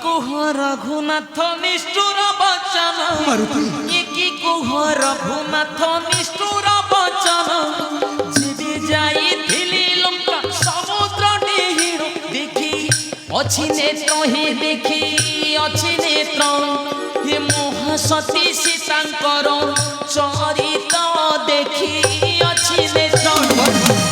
कुह रघुनाथ निष्ठुर बचन की कुह रघुनाथ निष्ठुर बचन जीवी जाइथिली लंका समुद्र डिहिण देखी अछि नेत्र हे देखी अछि नेत्र हे महासती सीतांकर चरित देखी अछि नेत्र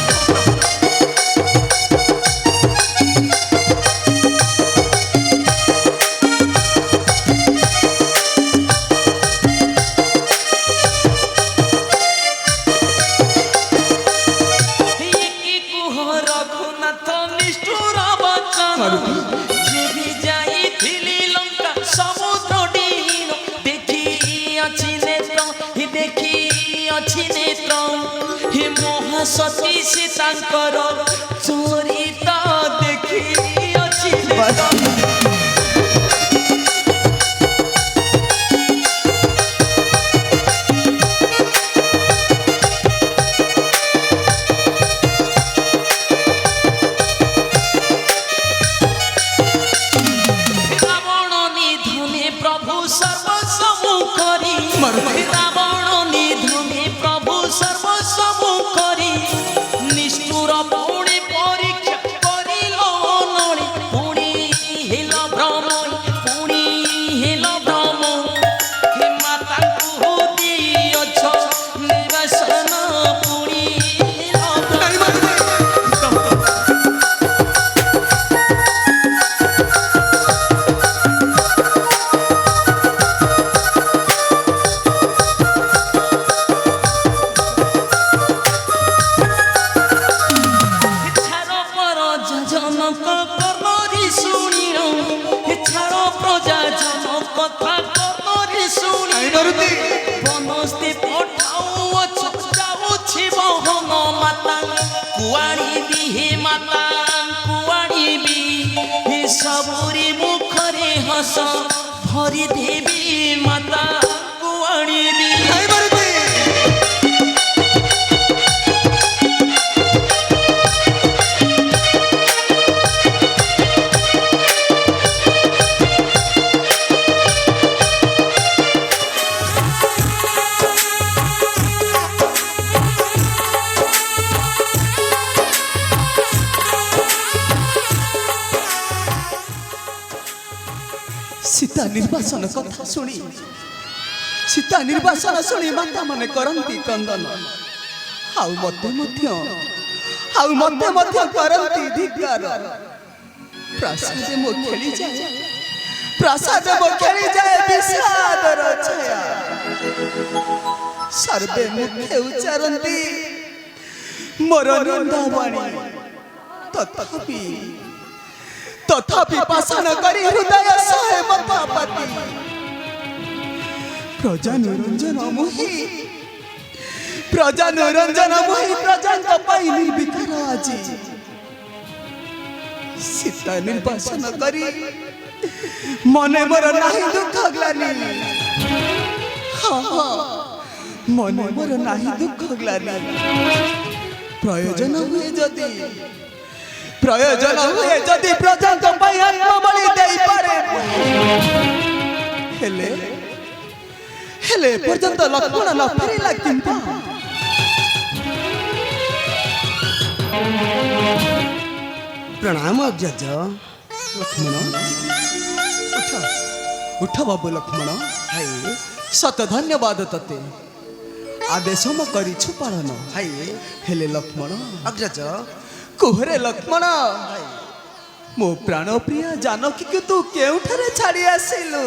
सती सीतांकर चरित देखी अछि रावण निधने प्रभु सर्वसम्मुखरी रावण निधने प्रभु सर्वसम्मुखरी सबुरी मुखरे हस भरी देवी माता कुआणी सीता निर्वासन कथा शुणी सीता निर्वासन शुणी माता माने करंती कंदन आउ मते करंती धिकार प्रसाद मो खेली जाए विषादर छाया सर्वे मुखे उच्चारंती मोर निंदावाणी तथापि पाषाण करी हृदय सहे मतापति प्रजा निरंजन मोहि प्रजांक पाई निर्विकार आजी सीता निर्वासन करी मने मोर नाही दुख ग्लानि मने मोर नाही दुख ग्लानि प्रयोजन हुए जदि प्रजांक पाई आत्मबलि देई पारे हेले पर्यंत लक्ष्मण न फेरिला किंपा प्रणाम अग्रज लक्ष्मण उठ बाबू लक्ष्मण हाय सत धन्यवाद तते आदेश म करिछु पालन हाय हेले लक्ष्मण अग्रज कुहरे लक्ष्मण मो प्राण प्रिय जानकी के तू केउठरे छाड़ी आसिलु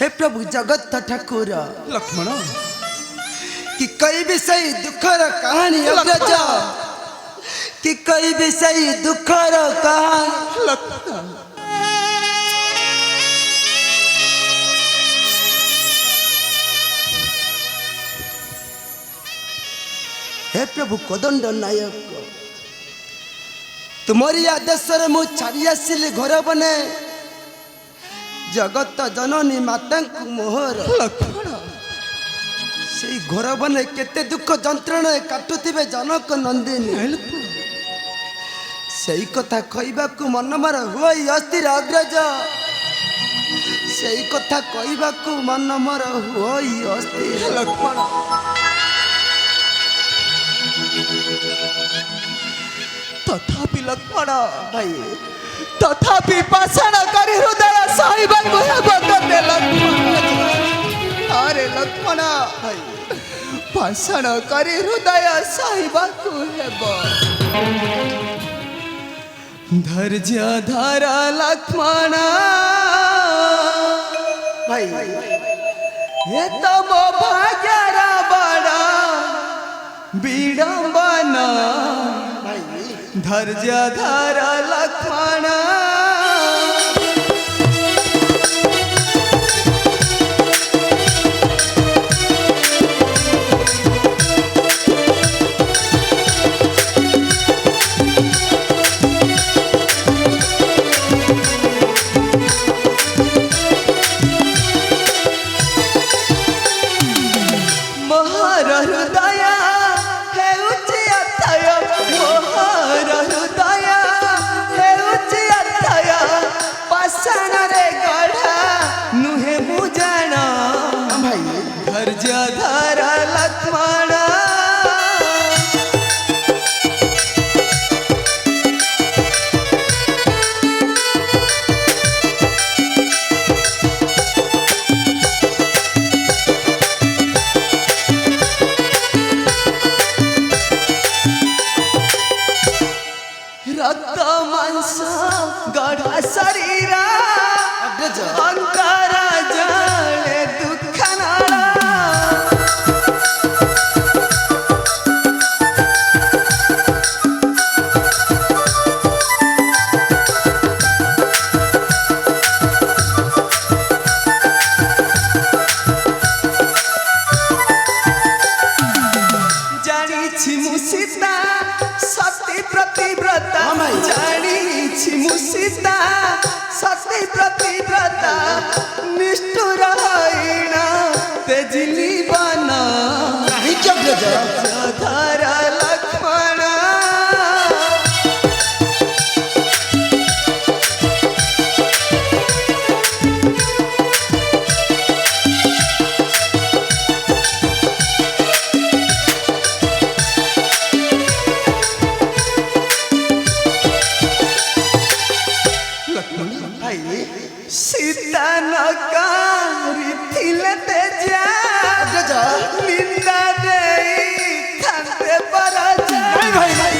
हे प्रभु जगत ठाकुर लक्ष्मण कि कई विषय दुखर कहानी अग्रज कि कई विषय दुखर कहानी लक्ष्मण हे प्रभु कोदंड नायक तुम्हारी आदेश मु छाड़ी आसिली घर बने जगत जननी माता मोहर से घर बने केते दुख जंत्रणा काटुथिबे जनक नंदिनी ସେଇ କଥା କହିବାକୁ ମନ ମୋର ହୋଇ ଅସ୍ଥିର ଅଗ୍ରଜ ସେଇ କଥା କହିବାକୁ ମନ ମୋର ହୋଇ ଅସ୍ଥିର ଲକ୍ଷ୍ମଣ ତଥାପି ଲକ୍ଷ୍ମଣ ଭାଇ ତଥାପି ପାଷାଣ କରି ହୃଦୟ ସହିବାକୁ ହେବ ତତେ ଲକ୍ଷ୍ମଣ ଆରେ ଲକ୍ଷ୍ମଣ ଭାଇ ପାଷାଣ କରି ହୃଦୟ ସହିବାକୁ ହେବ ଧୈର୍ଯ୍ୟ ଧର ଲକ୍ଷ୍ମଣ ଭାଇ ଏ ତମ ଭାଗ୍ୟର ବଡ଼ ବିଡ଼ମ୍ବନ ଭାଇ ଧୈର୍ଯ୍ୟ ଧର ଲକ୍ଷ୍ମଣ ମୋହର ହୃଦୟ ହେଉଛି ଅଥୟ ମୋହର ହୃଦୟ ହେଉଛି ଅଥୟ ପାଷାଣରେ ଗଢ଼ା ନୁହେଁ ମୁଁ ଜାଣ ଭାଇ ଧୈର୍ଯ୍ୟ ଧର ଲକ୍ଷ୍ମଣ ରକ୍ତ ମାଂସ ଗଢ଼ା ଶରୀର ଅଗ୍ରଜ ଅନ୍ତର ଜଳେ ଦୁଃଖ ନାଳ ଜାଣିଛି ମୁଁ ସୀତା ସତୀ ପ୍ରତିବ୍ରତା ଜାଣିଛି ମୁଁ ସୀତା ସତୀ ପ୍ରତିବ୍ରତା ନିଷ୍ଠୁର ହଇଣ ତେଜିଲି ବନ କାହିଁକି ଅଗ୍ରଜ ଧର ଲକ୍ଷ୍ମଣ ଭାଇ ସୀତା ନକାରିଥିଲେ ତେଜା ଅଗ୍ରଜ ନିନ୍ଦା ଦେଇଥାନ୍ତେ ପରାଜା ଭାଇ ଭାଇ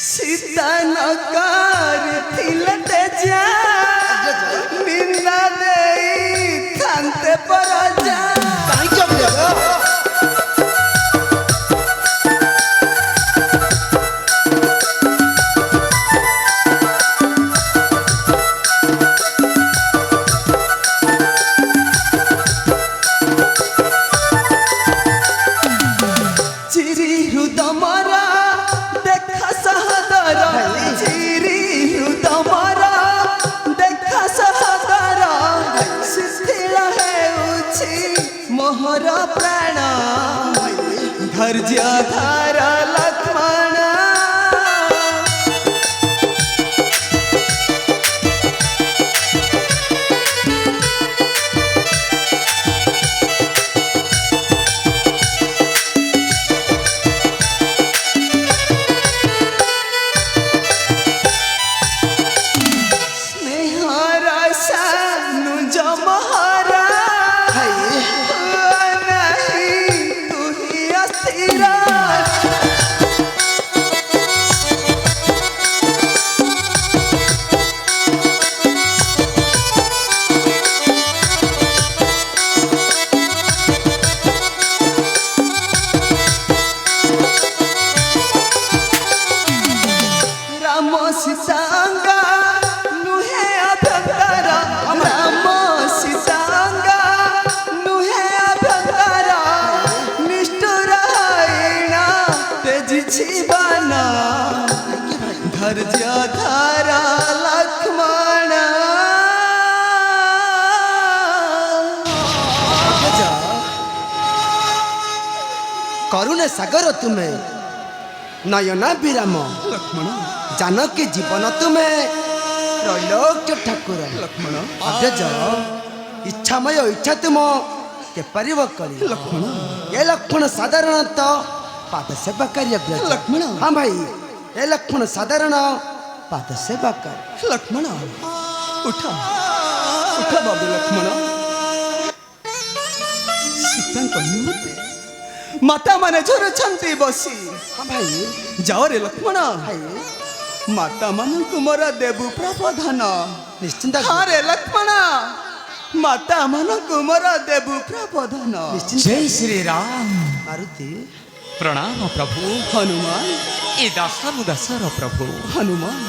ସୀତା ନକାରିଥିଲେ ତେଜା ନିନ୍ଦା ଦେଇଥାନ୍ତେ ପରାଜା କାହିଁକି ଅଗ୍ରଜ ଚିରି ହୃଦମର ଦେଖା ସହଦର ଚିରି ହୃଦମର ଦେଖା ସହଦର ଶିଥିଳ ହେଉଛି ମୋହର ପ୍ରାଣ ଧୈର୍ଯ୍ୟ ଧର ଲକ୍ଷ୍ମଣ ସ୍ନେହର ସାନୁଜ ମହରା ନାହିଁ ତୁହି ଅସ୍ଥିର ରାମ ସୀତାଙ୍ଗ ନୁହେଁ ଅଭ୍ୟନ୍ତର ରାମ ସୀତାଙ୍ଗ ନୁହେଁ ଅଭ୍ୟନ୍ତର ନିଷ୍ଠୁର ହଇଣ ତେଜିଛି ବନ ଧର ଲକ୍ଷ୍ମଣ କରୁଣେ ସାଗର ତୁମେ ନୟନା ବିରାମ ଲକ୍ଷ୍ମଣ ଜାନକୀ ଜୀବନ ତୁମେ ତ୍ରୈଲୋକ୍ୟ ଠାକୁର ଲକ୍ଷ୍ମଣ ଅଗ୍ରଜ ଇଚ୍ଛାମୟ ଇଚ୍ଛା ତୁମ କେପାରିବ କରି ଲକ୍ଷ୍ମଣ ଏ ଲକ୍ଷ୍ମଣ ସାଧାରଣତଃ ପାଦ ସେବାକାରୀ ଅଗ୍ରଜ ଲକ୍ଷ୍ମଣ। ହଁ ଭାଇ ଏ ଲକ୍ଷ୍ମଣ ସାଧାରଣ ପାଦ ସେବାକାରୀ ଲକ୍ଷ୍ମଣ ଉଠ ଉଠ ବାବୁ ଲକ୍ଷ୍ମଣ ସୀତାଙ୍କ ନିମନ୍ତେ ମାତା ମାନେ ଝରୁଛନ୍ତି ବସି ହଁ ଭାଇ ଯାଓରେ ଲକ୍ଷ୍ମଣ ଭାଇ ମାତା ମାନଙ୍କୁ ମୋର ଦେବୁ ପ୍ରବୋଧନ ନିଶ୍ଚିନ୍ତ ହରେ ଲକ୍ଷ୍ମଣ ମାତା ମାନଙ୍କୁ ମୋର ଦେବୁ ପ୍ରବୋଧନ ନିଶ୍ଚିନ୍ତ ଜୟ ଶ୍ରୀ ରାମ ମାରୁତି ପ୍ରଣାମ ପ୍ରଭୁ ହନୁମାନ ଏ ଦାସାନୁଦାସର ପ୍ରଭୁ ହନୁମାନ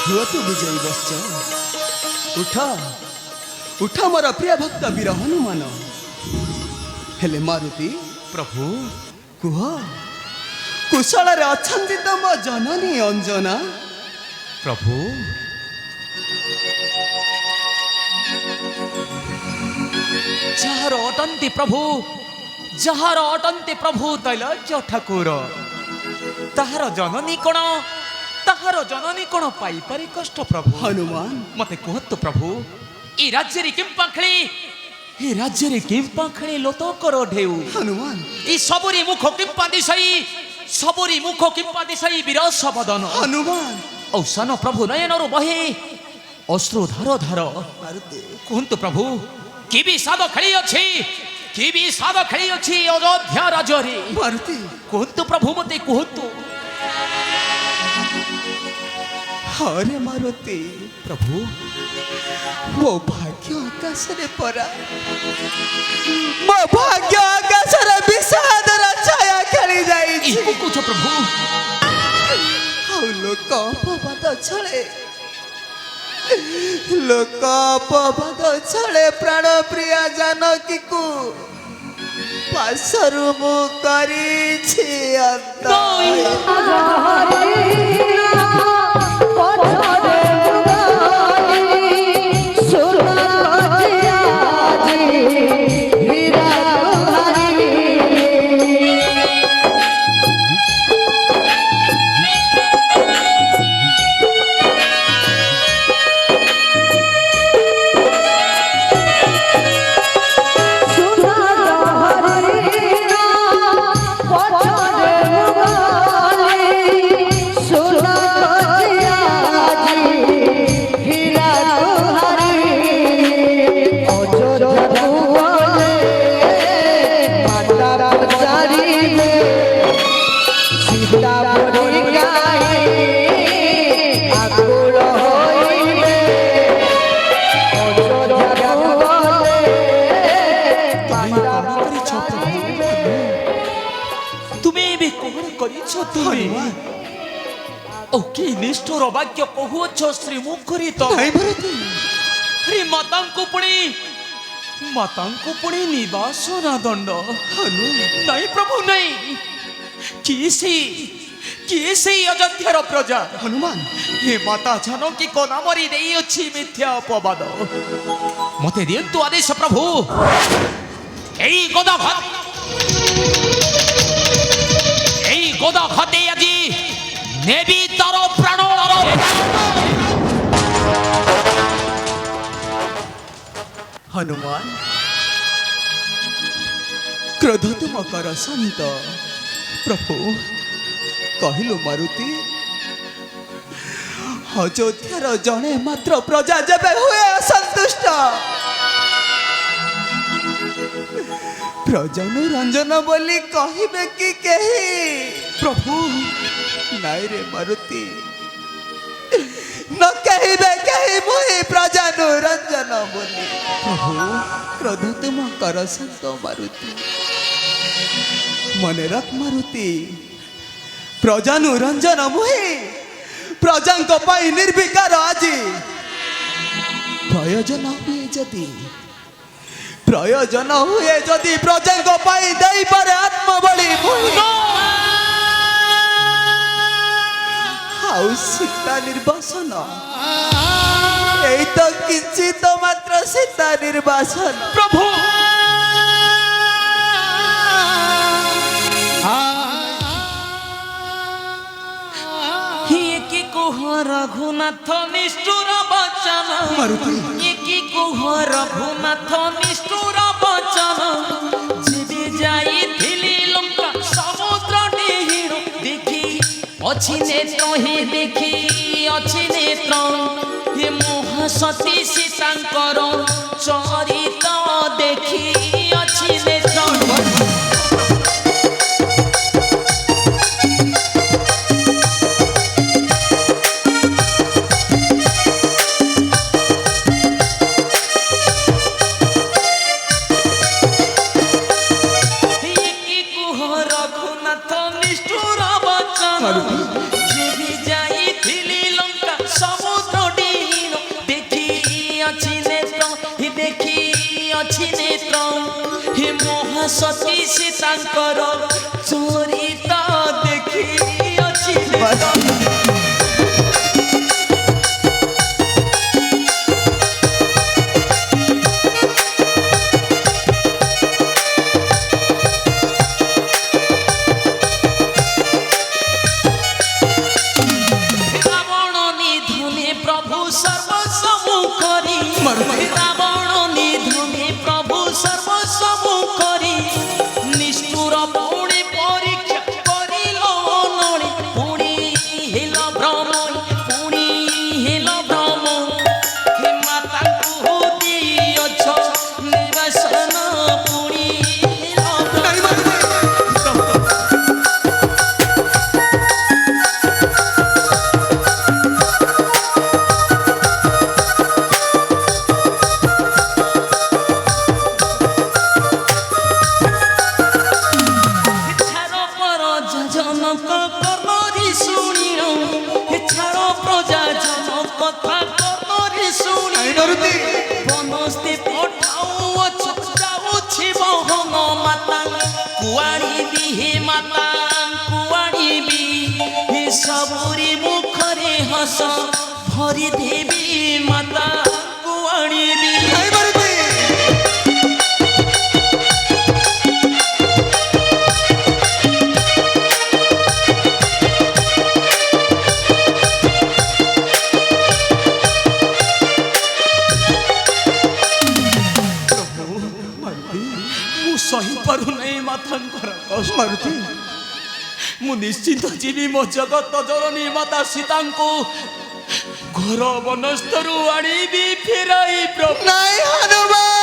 ହୁଅତୁ ବିଜୟୀ ବଶ୍ଚ ଉଠ ଉଠ ମୋର ପ୍ରିୟ ଭକ୍ତ ବୀର ହନୁମାନ ହେଲେ ମାରୁତି ପ୍ରଭୁ କୁହ କୁଶଳରେ ଅଛନ୍ତି ତ ମୋ ଜନନୀ ଅଞ୍ଜନା ପ୍ରଭୁ ଯାହାର ଅଟନ୍ତି ପ୍ରଭୁ ତୈଲଜ୍ୟ ଠାକୁର ତାହାର ଜନନୀ କଣ ପାଇପାରେ କଷ୍ଟ ପ୍ରଭୁ ହନୁମାନ ମତେ କୁହନ୍ତୁ ପ୍ରଭୁ ଏ ରାଜ୍ୟରେ କିମ୍ପା ଖେଳି ଲୋତକର ଢେଉ ହନୁମାନ ଏ ସବୁରି ମୁଖ କିମ୍ପା ଦିଶାଇ ବିରସ ବଦନ ହନୁମାନ ଆଉ ସାନ ପ୍ରଭୁ ନୟନରୁ ବହେ ଅଶ୍ରୁ ଧାର ମାରୁତି କୁହନ୍ତୁ ପ୍ରଭୁ କି ବିଷାଦ ଖେଳି ଅଛି ଅଯୋଧ୍ୟା ରାଜ୍ୟରେ ମାରୁତି କୁହନ୍ତୁ ପ୍ରଭୁ ମତେ କୁହନ୍ତୁ ହରେ ମାରୁତି ପ୍ରଭୁ ମୋ ଭାଗ୍ୟ ଆକାଶରେ ପରା ମୋ ଭାଗ୍ୟ ଆକାଶରେ ବିଷାଦର ଛାୟା ଖେଳି ଯାଇଛି ଏଇକୁ କହୁଛ ପ୍ରଭୁ ଆଉ ଲୋକ ଅପବାଦ ଛଳେ ପ୍ରାଣ ପ୍ରିୟା ଜାନକୀକୁ ପାଶରୁ ମୁଁ କରିଛି ଅନ୍ତ ନିଷ୍ଠୁର ବାକ୍ୟ କହୁଅଛ ଶ୍ରୀମୁଖରେ ତ ମାତାଙ୍କୁ ପୁଣି ନିବାସନ ଦଣ୍ଡ ନାଇଁ ପ୍ରଭୁ ନାଇଁ କିଏ ସେଇ ଅଯୋଧ୍ୟାର ପ୍ରଜା ହନୁମାନ ହେ ମାତା ଜାନକୀ କ ନାମରେ ଦେଇଅଛି ମିଥ୍ୟା ଅପବାଦ ମତେ ଦିଅନ୍ତୁ ଆଦେଶ ପ୍ରଭୁ ଏଇ ଗୋଦା ଖାତେ ଆଜି ନେବି ତାର ପ୍ରାଣ ହନୁମାନ କ୍ରୋଧ ତୁମ କର ଶାନ୍ତ ପ୍ରଭୁ କହିଲୁ ମାରୁତି ଅଯୋଧ୍ୟାର ଜଣେ ମାତ୍ର ପ୍ରଜା ଯେବେ ହୁଏ ଅସନ୍ତୁଷ୍ଟ ପ୍ରଜାନୁରଞ୍ଜନ ବୋଲି କହିବେ କି କେହି ପ୍ରଭୁ ନାଇଁ ରେ ମାରୁତି ନ କହିବେ କେହି ମୁହିଁ ପ୍ରଜାନୁରଞ୍ଜନ ବୋଲି ପ୍ରଭୁ କ୍ରୋଧ ତୁମ କର ଶାନ୍ତ ମାରୁତି ମନେ ରଖ ମାରୁତି ପ୍ରଜାନୁରଞ୍ଜନ ମୁହିଁ ପ୍ରଜାଙ୍କ ପାଇଁ ନିର୍ବିକାର ଆଜି ପ୍ରୟୋଜନ ହୁଏ ଯଦି ପ୍ରଜାଙ୍କ ପାଇଁ ଦେଇପାରେ ଆତ୍ମବଳି ଆଉ ସୀତା ନିର୍ବାସନ এই তো କିଛି ତ ମାତ୍ର ସୀତା ନିର୍ବାସନ प्रभु ये की कुह रघुनाथ निष्ठुर बचन ये की कुह रघुनाथ निष्ठुर बचन जेबे जाई थिली लंका समुद्र डेहिण देखी अछि नेत्र हे देखी अछि नेत्र हे महासती सीतांकर चरित देखी अछि नेत्र सती सीतांकर चरित देखी अछि रावण निधने प्रभु सर्वस्व करी रावण निधने प्रभु सर्वस्व करी निष्ठुर पुणी परीक्षा करिल नणी पुणी हेल भ्रम पुणी हेल भ्रम हे माता को दियछ निर्वासन पुणी हेल বনস্তে পঠাও যাଉଛି বহন মাতা কুয়াড়িবি হে মাতা কুয়াড়িবি হে সবুরি মুখরে হস ভরি দেবী মাতা কুয়াড়িবি सही पारु नहीं मातांकर ମାରୁତି मु निश्चित जीवी मो जगत जननी माता सीता को घर वनस्थरु आनीबी फेराई प्रभु ନାଇଁ ହନୁମାନ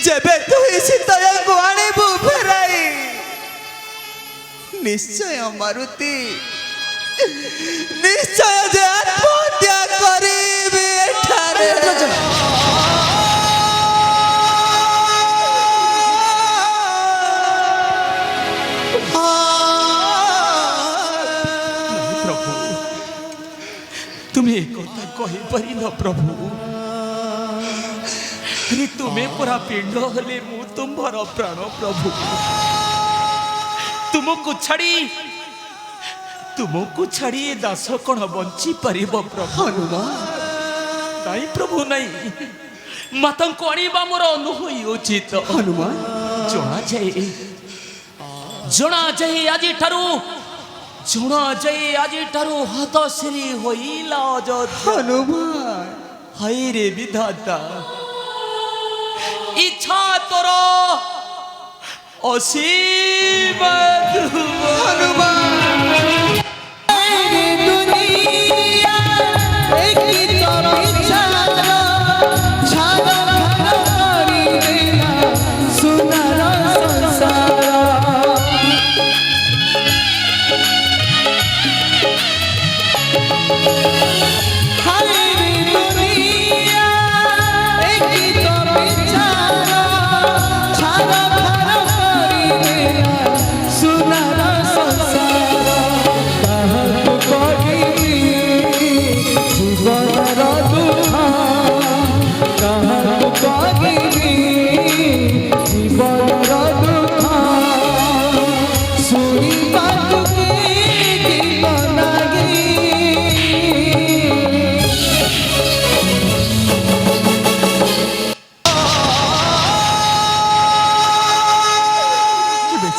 ଯେବେ ତୁ ସୀତାଙ୍କୁ ଆଣିବୁ ଫେରାଇ ନିଶ୍ଚୟ ମାରୁତି ନିଶ୍ଚୟ ଯେ ଆତ୍ମହତ୍ୟା କରିବି ଏଠାରେ प्रभु तुम्हें एक कथा कही परिन प्रभु अरे तुम्हें पूरा पिंड हले मु तुम्हार प्राण प्रभु तुमको छाड़ी दास कौन बंची पारिब प्रभु हनुमान नहीं प्रभु नहीं माता को आनीबा मोर अनुहई उचित हनुमान जणा जाए आज ठारू हाथ श्री होइला अयोध्या हनुमान हाय रे विधाता इच्छा तोर असीम हनुमान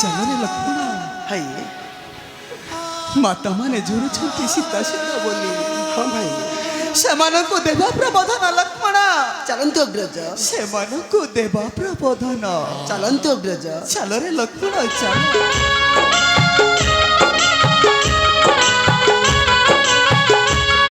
ଚାଲରେ ଲକ୍ଷ୍ମଣ ଭାଇ ମାତା ମାନେ ଝୁରୁଛନ୍ତି ସୀତା ସୀତା ବୋଲି ହଁ ଭାଇ ସେମାନଙ୍କୁ ଦେବା ପ୍ରବୋଧନ ଲକ୍ଷ୍ମଣ ଚାଲନ୍ତୁ ଅଗ୍ରଜ ସେମାନଙ୍କୁ ଦେବା ପ୍ରବୋଧନ ଚାଲନ୍ତୁ ଅଗ୍ରଜ ଚାଲରେ ଲକ୍ଷ୍ମଣ ଚାଲ